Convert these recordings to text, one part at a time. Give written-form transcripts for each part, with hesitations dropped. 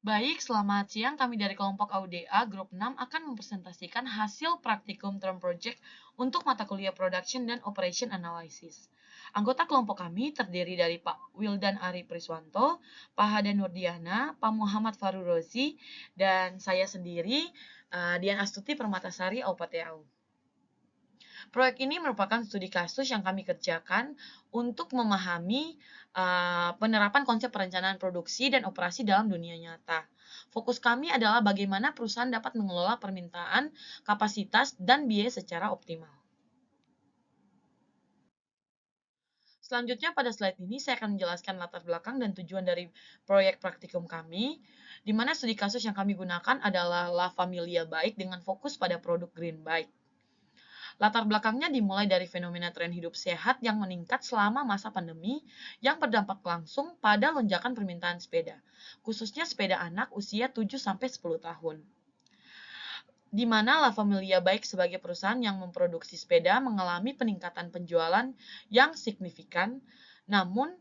Baik, selamat siang. Kami dari kelompok AUDA Grup 6 akan mempresentasikan hasil praktikum term project untuk mata kuliah Production dan Operation Analysis. Anggota kelompok kami terdiri dari Pak Wildan Ari Priswanto, Pak Hada Nurdiana, Pak Muhammad Farurozi, dan saya sendiri, Dian Astuti Permatasari Aupateau. Proyek ini merupakan studi kasus yang kami kerjakan untuk memahami penerapan konsep perencanaan produksi dan operasi dalam dunia nyata. Fokus kami adalah bagaimana perusahaan dapat mengelola permintaan, kapasitas, dan biaya secara optimal. Selanjutnya pada slide ini saya akan menjelaskan latar belakang dan tujuan dari proyek praktikum kami, di mana studi kasus yang kami gunakan adalah La Familia Bike dengan fokus pada produk Green Bike. Latar belakangnya dimulai dari fenomena tren hidup sehat yang meningkat selama masa pandemi yang berdampak langsung pada lonjakan permintaan sepeda, khususnya sepeda anak usia 7-10 tahun. Di mana La Familia Bike sebagai perusahaan yang memproduksi sepeda mengalami peningkatan penjualan yang signifikan, namun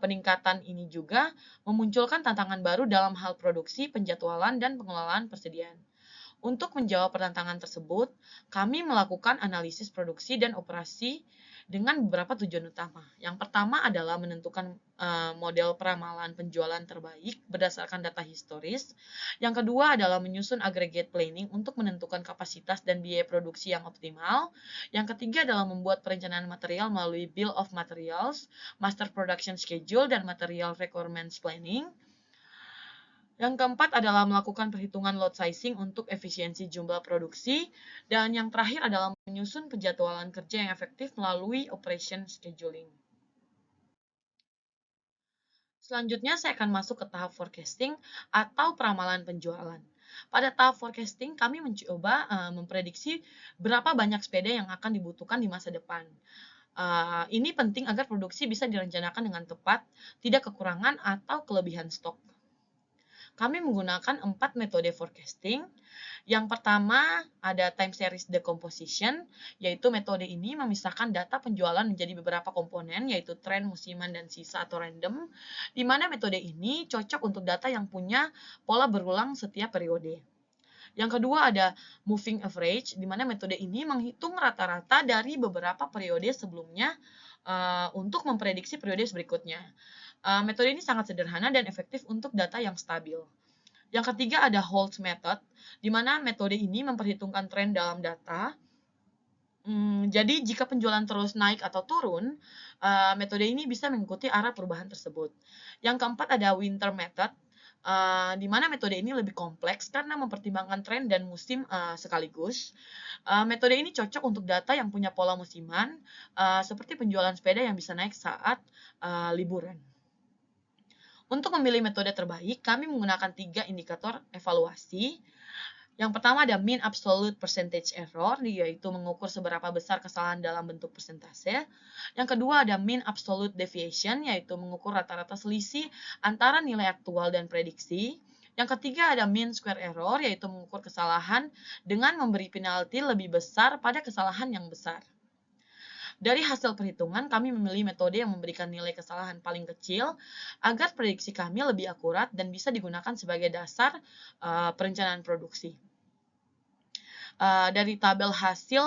peningkatan ini juga memunculkan tantangan baru dalam hal produksi, penjadwalan, dan pengelolaan persediaan. Untuk menjawab pertentangan tersebut, kami melakukan analisis produksi dan operasi dengan beberapa tujuan utama. Yang pertama adalah menentukan model peramalan penjualan terbaik berdasarkan data historis. Yang kedua adalah menyusun aggregate planning untuk menentukan kapasitas dan biaya produksi yang optimal. Yang ketiga adalah membuat perencanaan material melalui Bill of Materials, Master Production Schedule, dan Material Requirements Planning. Yang keempat adalah melakukan perhitungan load sizing untuk efisiensi jumlah produksi. Dan yang terakhir adalah menyusun penjadwalan kerja yang efektif melalui operation scheduling. Selanjutnya saya akan masuk ke tahap forecasting atau peramalan penjualan. Pada tahap forecasting, kami mencoba memprediksi berapa banyak sepeda yang akan dibutuhkan di masa depan. Ini penting agar produksi bisa direncanakan dengan tepat, tidak kekurangan atau kelebihan stok. Kami menggunakan 4 metode forecasting. Yang pertama ada time series decomposition, yaitu metode ini memisahkan data penjualan menjadi beberapa komponen, yaitu tren, musiman, dan sisa atau random, di mana metode ini cocok untuk data yang punya pola berulang setiap periode. Yang kedua ada moving average, di mana metode ini menghitung rata-rata dari beberapa periode sebelumnya untuk memprediksi periode berikutnya. Metode ini sangat sederhana dan efektif untuk data yang stabil. Yang ketiga ada Holt method, di mana metode ini memperhitungkan tren dalam data. Jadi jika penjualan terus naik atau turun, metode ini bisa mengikuti arah perubahan tersebut. Yang keempat ada Winter method, di mana metode ini lebih kompleks karena mempertimbangkan tren dan musim sekaligus. Metode ini cocok untuk data yang punya pola musiman, seperti penjualan sepeda yang bisa naik saat liburan. Untuk memilih metode terbaik, kami menggunakan 3 indikator evaluasi. Yang pertama ada mean absolute percentage error, yaitu mengukur seberapa besar kesalahan dalam bentuk persentase. Yang kedua ada mean absolute deviation, yaitu mengukur rata-rata selisih antara nilai aktual dan prediksi. Yang ketiga ada mean square error, yaitu mengukur kesalahan dengan memberi penalti lebih besar pada kesalahan yang besar. Dari hasil perhitungan, kami memilih metode yang memberikan nilai kesalahan paling kecil agar prediksi kami lebih akurat dan bisa digunakan sebagai dasar perencanaan produksi. Dari tabel hasil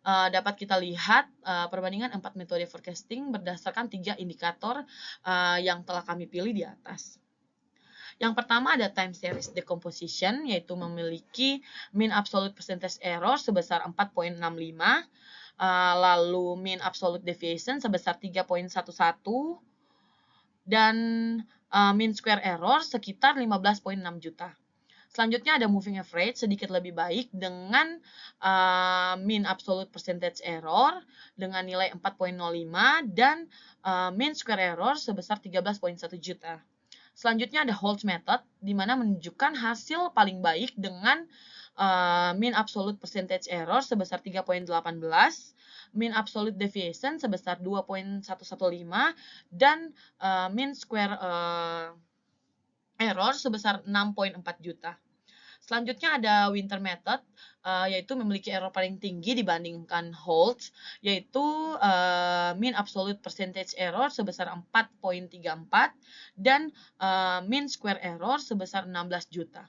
dapat kita lihat perbandingan 4 metode forecasting berdasarkan 3 indikator yang telah kami pilih di atas. Yang pertama ada time series decomposition, yaitu memiliki mean absolute percentage error sebesar 4,65, lalu mean absolute deviation sebesar 3,11, dan mean square error sekitar 15,6 juta. Selanjutnya ada moving average, sedikit lebih baik dengan mean absolute percentage error dengan nilai 4,05 dan mean square error sebesar 13,1 juta. Selanjutnya ada Holt method, di mana menunjukkan hasil paling baik dengan mean absolute percentage error sebesar 3,18, mean absolute deviation sebesar 2,115, dan mean square error sebesar 6,4 juta. Selanjutnya ada Winter method, yaitu memiliki error paling tinggi dibandingkan Holt, yaitu mean absolute percentage error sebesar 4,34 dan mean square error sebesar 16 juta.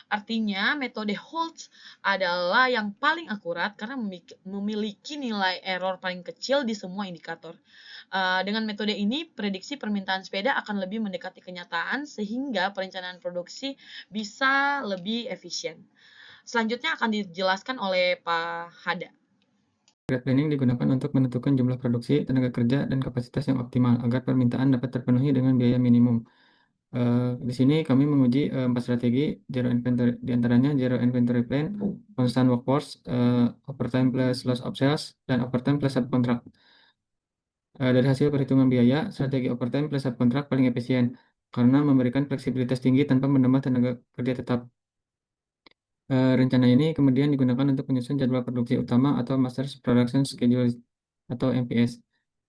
Artinya, metode Holtz adalah yang paling akurat karena memiliki nilai error paling kecil di semua indikator. Dengan metode ini, prediksi permintaan sepeda akan lebih mendekati kenyataan sehingga perencanaan produksi bisa lebih efisien. Selanjutnya akan dijelaskan oleh Pak Hada. Aggregate planning digunakan untuk menentukan jumlah produksi, tenaga kerja, dan kapasitas yang optimal agar permintaan dapat terpenuhi dengan biaya minimum. Di sini kami menguji 4 strategi zero inventory, diantaranya zero inventory plan, constant workforce, overtime plus loss of sales, dan overtime plus subkontrak. Dari hasil perhitungan biaya, strategi overtime plus subkontrak paling efisien karena memberikan fleksibilitas tinggi tanpa menambah tenaga kerja tetap. Rencana ini kemudian digunakan untuk menyusun jadwal produksi utama atau Master Production Schedule atau MPS.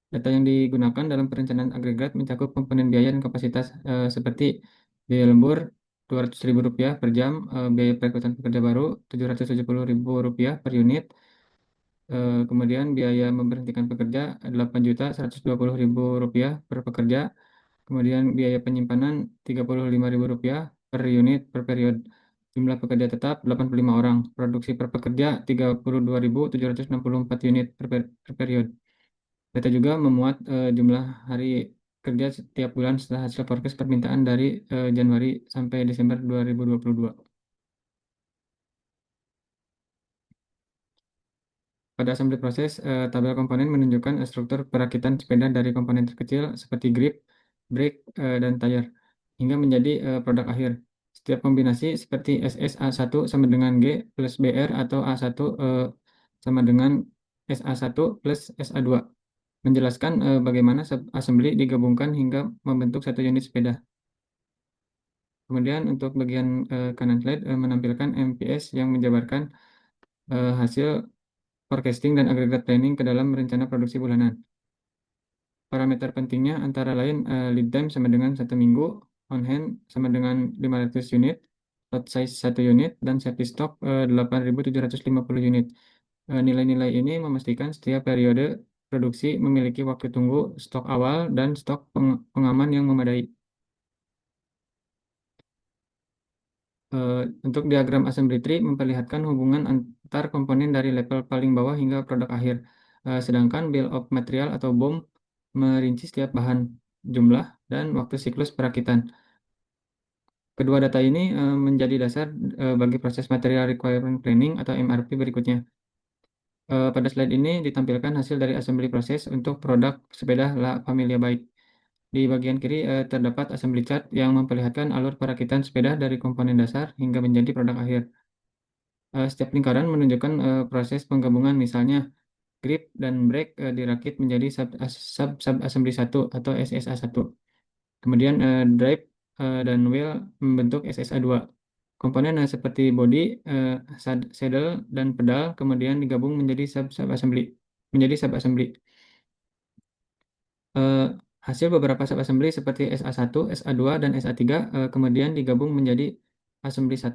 Data yang digunakan dalam perencanaan agregat mencakup komponen biaya dan kapasitas seperti biaya lembur Rp200.000 per jam, biaya perekrutan pekerja baru Rp770.000 per unit, kemudian biaya memberhentikan pekerja Rp8.120.000 per pekerja, kemudian biaya penyimpanan Rp35.000 per unit per periode. Jumlah pekerja tetap 85 orang, produksi per pekerja 32.764 unit per periode. Data juga memuat jumlah hari kerja setiap bulan setelah hasil forecast permintaan dari Januari sampai Desember 2022. Pada assembly proses, tabel komponen menunjukkan struktur perakitan sepeda dari komponen terkecil seperti grip, brake, dan tire, hingga menjadi produk akhir. Setiap kombinasi seperti SSA1 sama dengan G plus BR atau A1 sama dengan SA1 plus SA2. Menjelaskan bagaimana assembly digabungkan hingga membentuk satu unit sepeda. Kemudian untuk bagian kanan slide menampilkan MPS yang menjabarkan hasil forecasting dan aggregate planning ke dalam rencana produksi bulanan. Parameter pentingnya antara lain lead time sama dengan 1 minggu, on hand sama dengan 500 unit, lot size 1 unit, dan safety stock 8.750 unit. Nilai-nilai ini memastikan setiap periode produksi memiliki waktu tunggu, stok awal, dan stok pengaman yang memadai. Untuk diagram assembly tree memperlihatkan hubungan antar komponen dari level paling bawah hingga produk akhir. Sedangkan bill of material atau BOM merinci setiap bahan, jumlah, dan waktu siklus perakitan. Kedua data ini menjadi dasar bagi proses material requirement planning atau MRP berikutnya. Pada slide ini ditampilkan hasil dari assembly proses untuk produk sepeda La Familia Bike. Di bagian kiri terdapat assembly chart yang memperlihatkan alur perakitan sepeda dari komponen dasar hingga menjadi produk akhir. Setiap lingkaran menunjukkan proses penggabungan, misalnya grip dan brake dirakit menjadi sub assembly 1 atau SSA1. Kemudian drive dan wheel membentuk SSA2. Komponen seperti body, saddle, dan pedal kemudian digabung menjadi sub assembly. Hasil beberapa sub-assembly seperti SA1, SA2, dan SA3 kemudian digabung menjadi assembly 1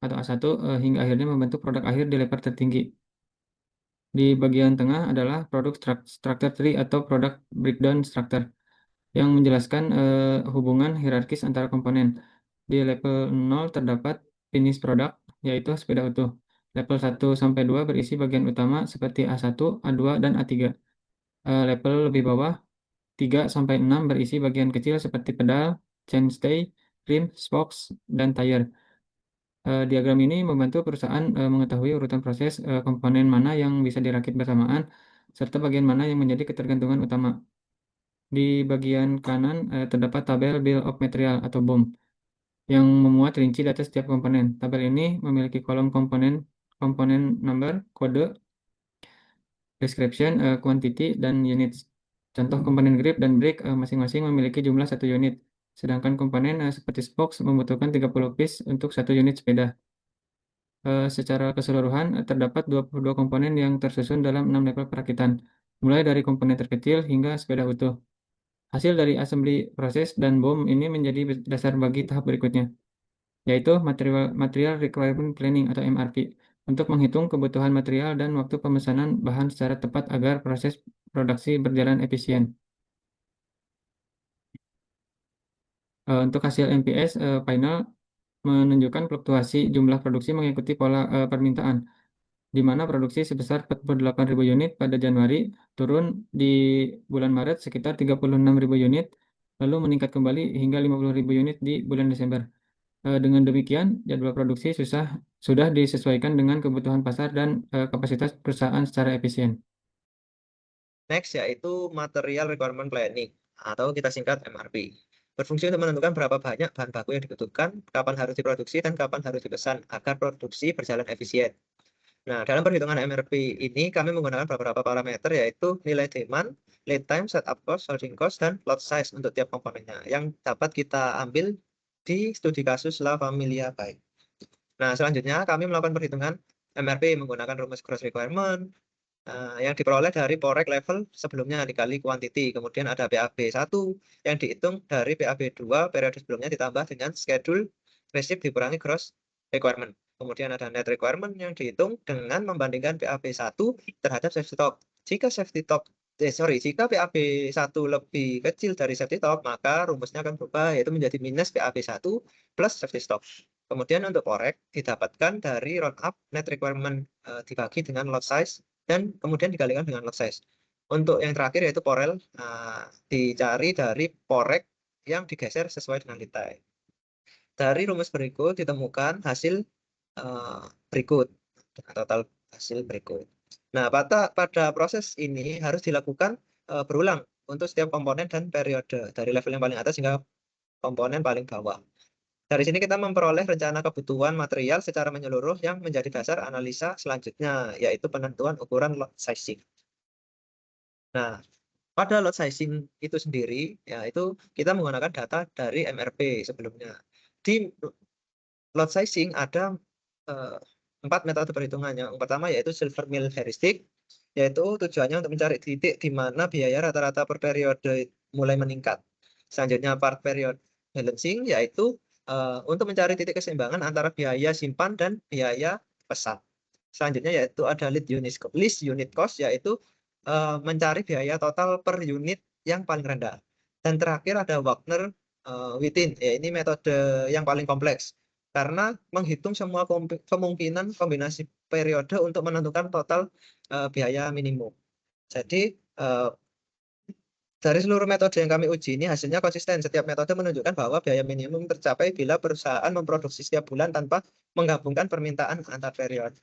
atau A1 hingga akhirnya membentuk produk akhir di level tertinggi. Di bagian tengah adalah produk structure tree atau product breakdown structure yang menjelaskan hubungan hierarkis antara komponen. Di level 0 terdapat finish product, yaitu sepeda utuh. Level 1 sampai 2 berisi bagian utama seperti A1, A2, dan A3. Level lebih bawah 3 sampai 6 berisi bagian kecil seperti pedal, chainstay, rim, spokes, dan tire. Diagram ini membantu perusahaan mengetahui urutan proses komponen mana yang bisa dirakit bersamaan, serta bagian mana yang menjadi ketergantungan utama. Di bagian kanan terdapat tabel Bill of Material atau BOM yang memuat rinci data setiap komponen. Tabel ini memiliki kolom komponen number, kode, description, quantity, dan units. Contoh komponen grip dan brake masing-masing memiliki jumlah 1 unit, sedangkan komponen seperti spokes membutuhkan 30 piece untuk 1 unit sepeda. Secara keseluruhan terdapat 22 komponen yang tersusun dalam 6 level perakitan, mulai dari komponen terkecil hingga sepeda utuh. Hasil dari assembly proses dan BOM ini menjadi dasar bagi tahap berikutnya, yaitu Material Requirement Planning atau MRP, untuk menghitung kebutuhan material dan waktu pemesanan bahan secara tepat agar proses produksi berjalan efisien. Untuk hasil MPS final menunjukkan fluktuasi jumlah produksi mengikuti pola permintaan, di mana produksi sebesar 48.000 unit pada Januari turun di bulan Maret sekitar 36.000 unit, lalu meningkat kembali hingga 50.000 unit di bulan Desember. Dengan demikian, jadwal produksi sudah disesuaikan dengan kebutuhan pasar dan kapasitas perusahaan secara efisien. Next yaitu Material Requirement Planning atau kita singkat MRP. Berfungsi untuk menentukan berapa banyak bahan baku yang dibutuhkan, kapan harus diproduksi, dan kapan harus dipesan agar produksi berjalan efisien. Nah, dalam perhitungan MRP ini kami menggunakan beberapa parameter yaitu nilai demand, lead time, setup cost, holding cost, dan lot size untuk tiap komponennya yang dapat kita ambil di studi kasus La Familia Baik. Nah, selanjutnya kami melakukan perhitungan MRP menggunakan rumus gross requirement yang diperoleh dari porek level sebelumnya dikali quantity. Kemudian ada PAB1 yang dihitung dari PAB2 periode sebelumnya ditambah dengan schedule receipt dikurangi gross requirement. Kemudian ada net requirement yang dihitung dengan membandingkan PAB1 terhadap safety stock. Jika jika PAB1 lebih kecil dari safety stock, maka rumusnya akan berubah yaitu menjadi minus PAB1 plus safety stock. Kemudian untuk korek didapatkan dari round up net requirement dibagi dengan lot size dan kemudian dikalikan dengan lot size. Untuk yang terakhir yaitu porel dicari dari porek yang digeser sesuai dengan lead time. Dari rumus berikut ditemukan hasil berikut, total hasil berikut. Nah, pada proses ini harus dilakukan berulang untuk setiap komponen dan periode dari level yang paling atas hingga komponen paling bawah. Dari sini kita memperoleh rencana kebutuhan material secara menyeluruh yang menjadi dasar analisa selanjutnya, yaitu penentuan ukuran lot sizing. Nah, pada lot sizing itu sendiri, yaitu kita menggunakan data dari MRP sebelumnya. Di lot sizing ada 4 metode perhitungannya. Yang pertama yaitu silver meal heuristic, yaitu tujuannya untuk mencari titik di mana biaya rata-rata per periode mulai meningkat. Selanjutnya part period balancing, yaitu untuk mencari titik keseimbangan antara biaya simpan dan biaya pesan. Selanjutnya yaitu ada list unit cost, yaitu mencari biaya total per unit yang paling rendah. Dan terakhir ada Wagner-Wittin, ya ini metode yang paling kompleks karena menghitung semua kemungkinan kombinasi periode untuk menentukan total biaya minimum. Jadi dari seluruh metode yang kami uji ini hasilnya konsisten. Setiap metode menunjukkan bahwa biaya minimum tercapai bila perusahaan memproduksi setiap bulan tanpa menggabungkan permintaan antar periode.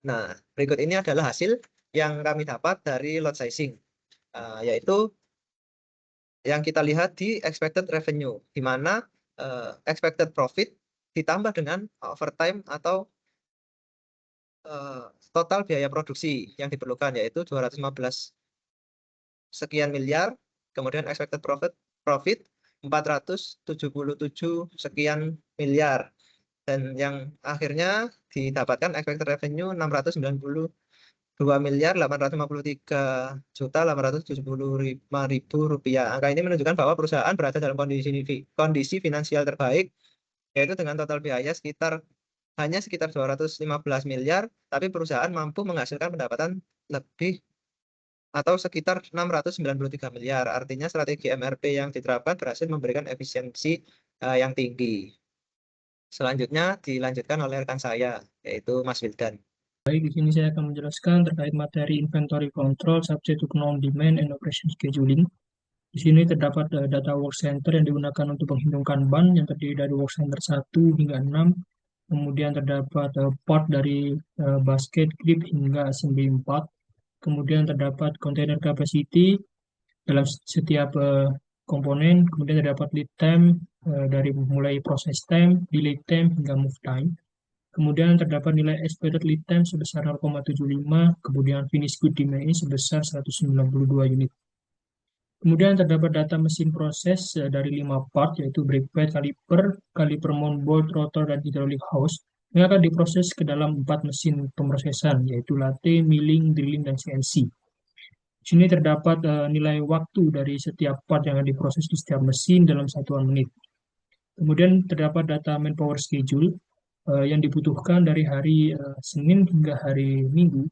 Nah, berikut ini adalah hasil yang kami dapat dari lot sizing, yaitu yang kita lihat di expected revenue, di mana expected profit ditambah dengan overtime atau total biaya produksi yang diperlukan, yaitu 215 sekian miliar, kemudian expected profit 477 sekian miliar, dan yang akhirnya didapatkan expected revenue 692 miliar 853.875.000 rupiah. Angka ini menunjukkan bahwa perusahaan berada dalam kondisi finansial terbaik, yaitu dengan total biaya hanya sekitar 215 miliar, tapi perusahaan mampu menghasilkan pendapatan lebih atau sekitar 693 miliar. Artinya strategi MRP yang diterapkan berhasil memberikan efisiensi yang tinggi. Selanjutnya dilanjutkan oleh rekan saya, yaitu Mas Wildan. Baik, di sini saya akan menjelaskan terkait materi inventory control subject to non-demand and operation scheduling. Di sini terdapat data work center yang digunakan untuk menghitungkan ban yang terdiri dari work center 1 hingga 6. Kemudian terdapat part dari basket grip hingga assembly 4. Kemudian terdapat container capacity dalam setiap komponen. Kemudian terdapat lead time dari mulai process time, delay time, hingga move time. Kemudian terdapat nilai expected lead time sebesar 0,75, kemudian finished good demand ini sebesar 192 unit. Kemudian terdapat data mesin proses dari 5 part, yaitu brake pad, kaliper mount bolt, rotor, dan hydraulic hose, yang akan diproses ke dalam 4 mesin pemrosesan, yaitu lathe, milling, drilling, dan CNC. Di sini terdapat nilai waktu dari setiap part yang akan diproses di setiap mesin dalam satuan menit. Kemudian terdapat data manpower schedule yang dibutuhkan dari hari Senin hingga hari Minggu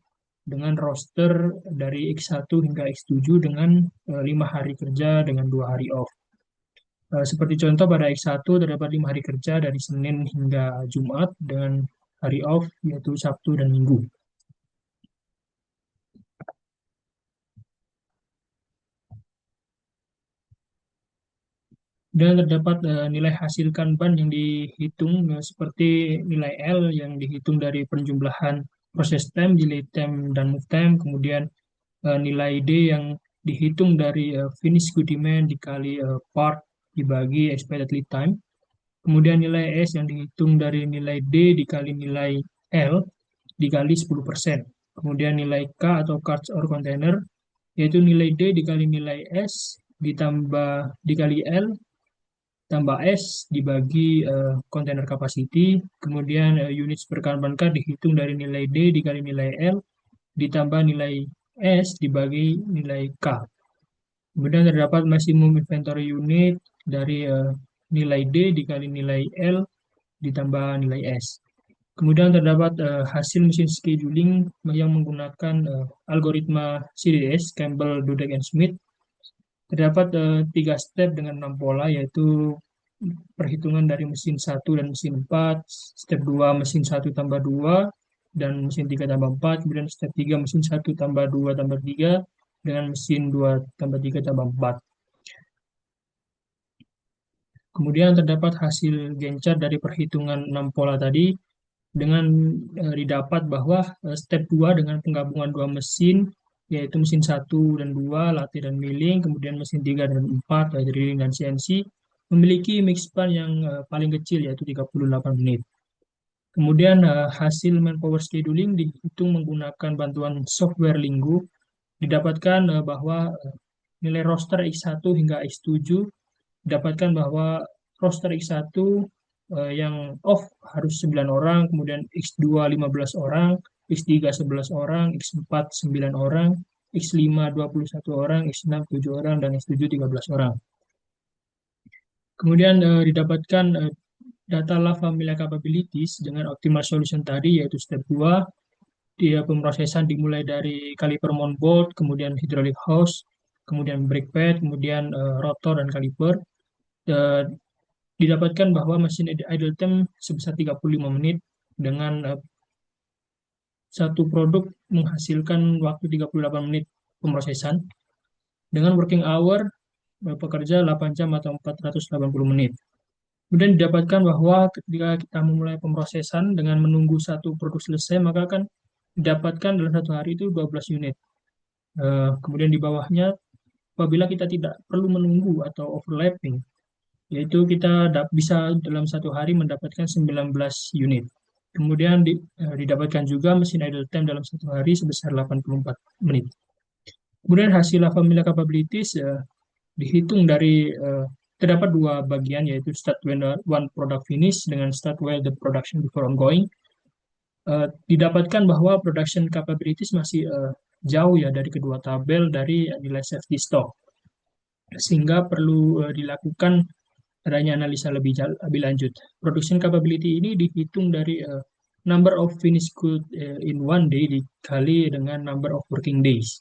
dengan roster dari X1 hingga X7 dengan 5 hari kerja dengan 2 hari off. Seperti contoh pada X1 terdapat 5 hari kerja dari Senin hingga Jumat dengan hari off yaitu Sabtu dan Minggu. Dan terdapat nilai hasil Kanban yang dihitung seperti nilai L yang dihitung dari penjumlahan proses time, delay time, dan move time. Kemudian nilai D yang dihitung dari finished good demand dikali part dibagi expected lead time. Kemudian nilai S yang dihitung dari nilai D dikali nilai L dikali 10%. Kemudian nilai K atau cards or container yaitu nilai D dikali nilai S ditambah dikali L tambah S dibagi container capacity. Kemudian units per Kanban card dihitung dari nilai D dikali nilai L ditambah nilai S dibagi nilai K. Kemudian terdapat maximum inventory unit dari nilai D dikali nilai L ditambah nilai S. Kemudian terdapat hasil mesin scheduling yang menggunakan algoritma CDS, Campbell, Dudek, and Smith. Terdapat 3 step dengan 6 pola, yaitu perhitungan dari mesin 1 dan mesin 4, step 2 mesin 1 tambah 2, dan mesin 3 tambah 4, kemudian step 3 mesin 1 tambah 2 tambah 3, dengan mesin 2 tambah 3 tambah 4. Kemudian terdapat hasil Gantt chart dari perhitungan 6 pola tadi, dengan didapat bahwa step 2 dengan penggabungan 2 mesin, yaitu mesin 1 dan 2, latih dan milling, kemudian mesin 3 dan 4, yaitu drilling dan CNC, memiliki mix span yang paling kecil, yaitu 38 menit. Kemudian hasil manpower scheduling dihitung menggunakan bantuan software Lingo, didapatkan bahwa nilai roster X1 hingga X7 didapatkan bahwa roster X1 yang off harus 9 orang, kemudian X2 15 orang, X3 11 orang, X4 9 orang, X5 21 orang, X6 7 orang, dan X7 13 orang. Kemudian didapatkan data lava familiar capabilities dengan optimal solution tadi, yaitu step 2, dia pemrosesan dimulai dari caliper mount bolt, kemudian hydraulic hose, kemudian brake pad, kemudian rotor dan kaliper. Didapatkan bahwa mesin idle time sebesar 35 menit dengan satu produk menghasilkan waktu 38 menit pemrosesan dengan working hour pekerja 8 jam atau 480 menit. Kemudian didapatkan bahwa ketika kita memulai pemrosesan dengan menunggu satu produk selesai, maka akan didapatkan dalam satu hari itu 12 unit. Kemudian di bawahnya, apabila kita tidak perlu menunggu atau overlapping, yaitu kita bisa dalam satu hari mendapatkan 19 unit. Kemudian didapatkan juga mesin idle time dalam satu hari sebesar 84 menit. Kemudian hasil lava familiar capabilities dihitung dari terdapat 2 bagian, yaitu start when one product finish dengan start while the production before ongoing. Didapatkan bahwa production capabilities masih jauh ya dari kedua tabel dari nilai safety stock, sehingga perlu dilakukan adanya analisa lebih lanjut. Production capability ini dihitung dari number of finished good in one day dikali dengan number of working days.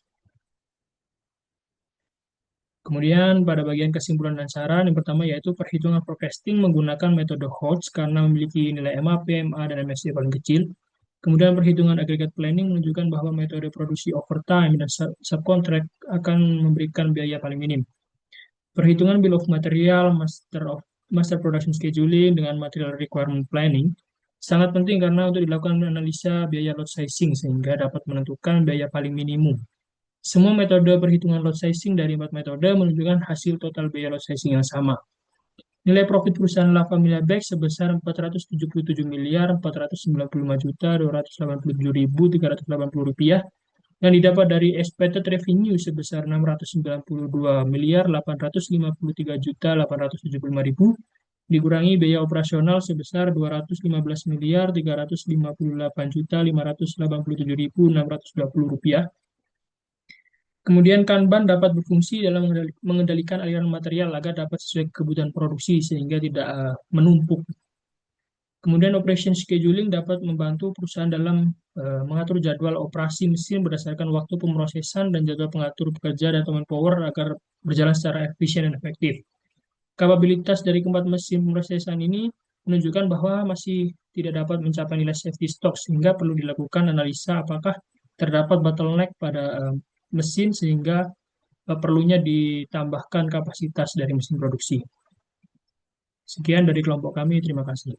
Kemudian pada bagian kesimpulan dan saran, yang pertama yaitu perhitungan forecasting menggunakan metode Hodge karena memiliki nilai MAP, MA, dan MSC paling kecil. Kemudian perhitungan aggregate planning menunjukkan bahwa metode produksi overtime dan subcontract akan memberikan biaya paling minim. Perhitungan bill of material, master production scheduling dengan material requirement planning sangat penting karena untuk dilakukan analisa biaya lot sizing sehingga dapat menentukan biaya paling minimum. Semua metode perhitungan lot sizing dari 4 metode menunjukkan hasil total biaya lot sizing yang sama. Nilai profit perusahaan La Familia Bag sebesar 477.287.287.380 rupiah yang didapat dari expected revenue sebesar 692.853.875.000 dikurangi biaya operasional sebesar 215.358.587.620 rupiah. Kemudian Kanban dapat berfungsi dalam mengendalikan aliran material agar dapat sesuai kebutuhan produksi sehingga tidak menumpuk. Kemudian operation scheduling dapat membantu perusahaan dalam mengatur jadwal operasi mesin berdasarkan waktu pemrosesan dan jadwal pengatur pekerja dan manpower agar berjalan secara efisien dan efektif. Kapabilitas dari keempat mesin pemrosesan ini menunjukkan bahwa masih tidak dapat mencapai nilai safety stock sehingga perlu dilakukan analisa apakah terdapat bottleneck pada mesin sehingga perlunya ditambahkan kapasitas dari mesin produksi. Sekian dari kelompok kami, terima kasih.